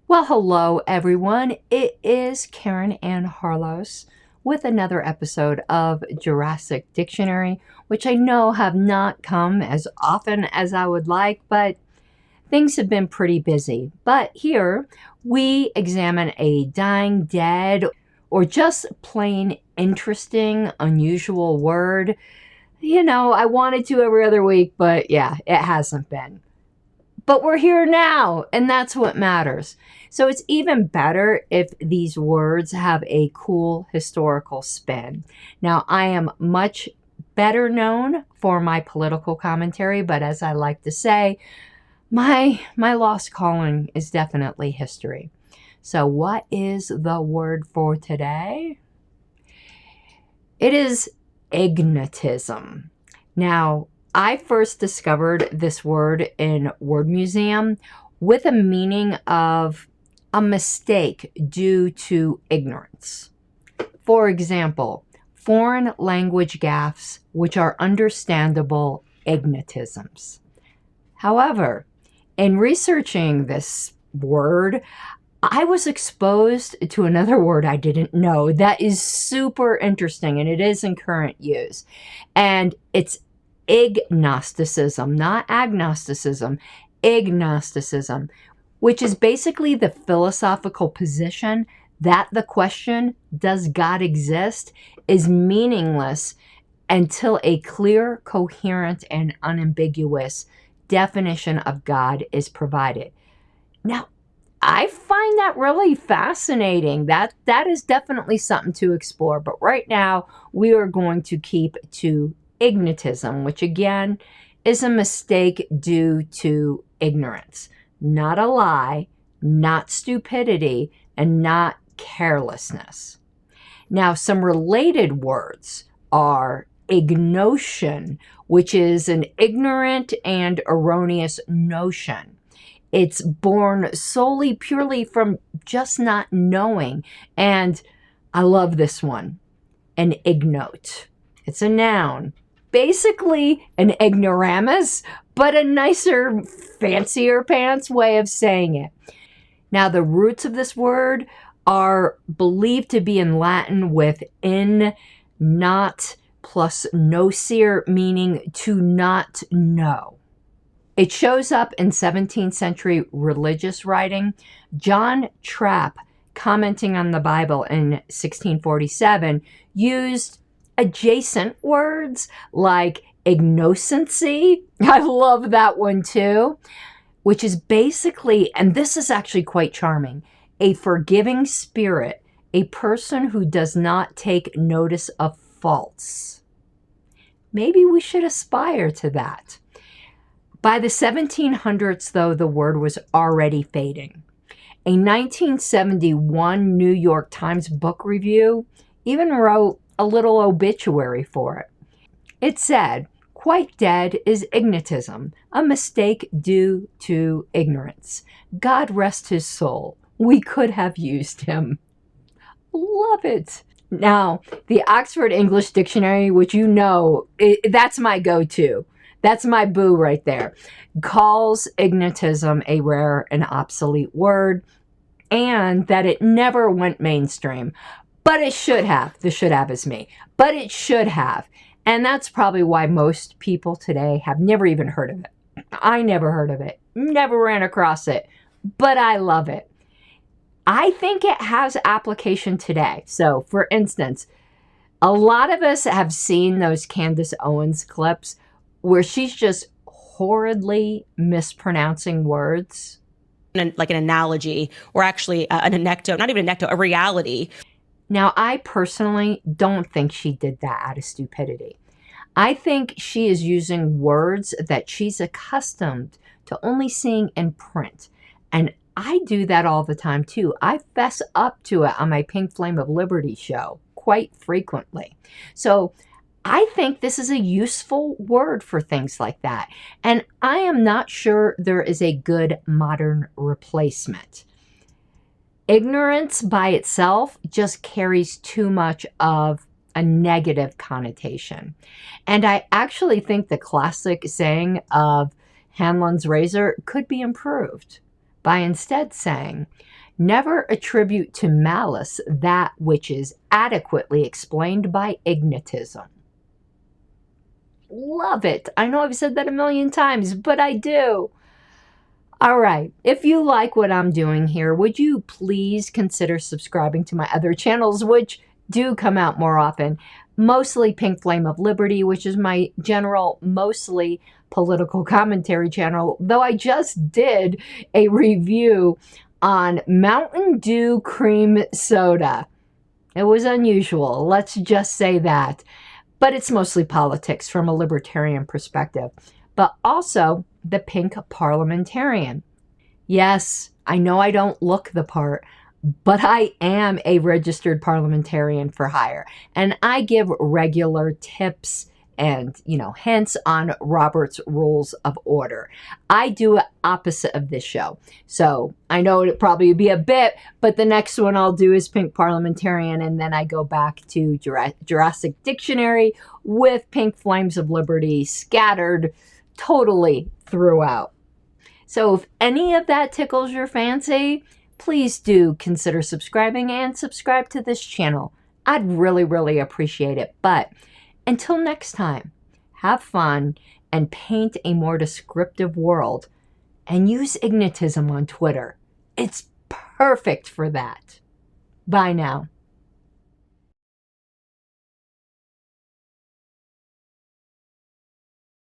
Well, hello everyone. It is Karen Ann Harlos with another episode of Jurassic Dictionary, which I know have not come as often as I would like, but things have been pretty busy. But here we examine a dying, dead, or just plain interesting, unusual word. I wanted to every other week, but yeah, it hasn't been. But we're here now, and that's what matters. So it's even better if these words have a cool historical spin. Now, I am much better known for my political commentary, but as I like to say, my lost calling is definitely history. So what is the word for today? It is ignotism. Now, I first discovered this word in Word Museum with a meaning of a mistake due to ignorance. For example, foreign language gaffes, which are understandable ignotisms. However, in researching this word, I was exposed to another word I didn't know that is super interesting, and it is in current use. And it's ignosticism, not agnosticism, ignosticism, which is basically the philosophical position that the question, does God exist, is meaningless until a clear, coherent, and unambiguous definition of God is provided. Now, I find that really fascinating. That is definitely something to explore. But right now, we are going to keep to ignotism, which again is a mistake due to ignorance. Not a lie, not stupidity, and not carelessness. Now, some related words are ignotion, which is an ignorant and erroneous notion. It's born solely, purely from just not knowing. And I love this one, an ignote. It's a noun. Basically an ignoramus, but a nicer, fancier pants way of saying it. Now, the roots of this word are believed to be in Latin with in, not, plus nocere, meaning to not know. It shows up in 17th century religious writing. John Trapp, commenting on the Bible in 1647, used adjacent words like ignocency. I love that one too, which is basically, and this is actually quite charming, a forgiving spirit, a person who does not take notice of faults. Maybe we should aspire to that. By the 1700s, though, the word was already fading. A 1971 New York Times book review even wrote a little obituary for it. It said, "Quite dead is ignotism, a mistake due to ignorance. God rest his soul. We could have used him." Love it. Now, the Oxford English Dictionary, which that's my go-to. That's my boo right there. Calls ignotism a rare and obsolete word, and that it never went mainstream. But it should have. The should have is me. But it should have. And that's probably why most people today have never even heard of it. I never heard of it. Never ran across it. But I love it. I think it has application today. So, for instance, a lot of us have seen those Candace Owens clips where she's just horridly mispronouncing words. Like an analogy, or actually an anecdote, not even an anecdote, a reality. Now, I personally don't think she did that out of stupidity. I think she is using words that she's accustomed to only seeing in print. And I do that all the time too. I fess up to it on my Pink Flame of Liberty show quite frequently. So I think this is a useful word for things like that. And I am not sure there is a good modern replacement. Ignorance by itself just carries too much of a negative connotation. And I actually think the classic saying of Hanlon's razor could be improved by instead saying, Never attribute to malice that which is adequately explained by ignotism. Love it. I know I've said that a million times, but I do. All right. If you like what I'm doing here, would you please consider subscribing to my other channels, which do come out more often? Mostly Pink Flame of Liberty, which is my general, mostly political commentary channel, though I just did a review on Mountain Dew cream soda. It was unusual, let's just say that. But it's mostly politics from a libertarian perspective. But also the Pink Parliamentarian. Yes, I know I don't look the part, but I am a registered parliamentarian for hire, and I give regular tips and, hints on Robert's Rules of Order. I do opposite of this show. So I know it'd probably be a bit, but the next one I'll do is Pink Parliamentarian, and then I go back to Jurassic Dictionary with Pink Flames of Liberty scattered totally throughout. So if any of that tickles your fancy, please do consider subscribing and subscribe to this channel. I'd really, really appreciate it. But until next time, have fun and paint a more descriptive world, and use Ignotism on Twitter. It's perfect for that. Bye now.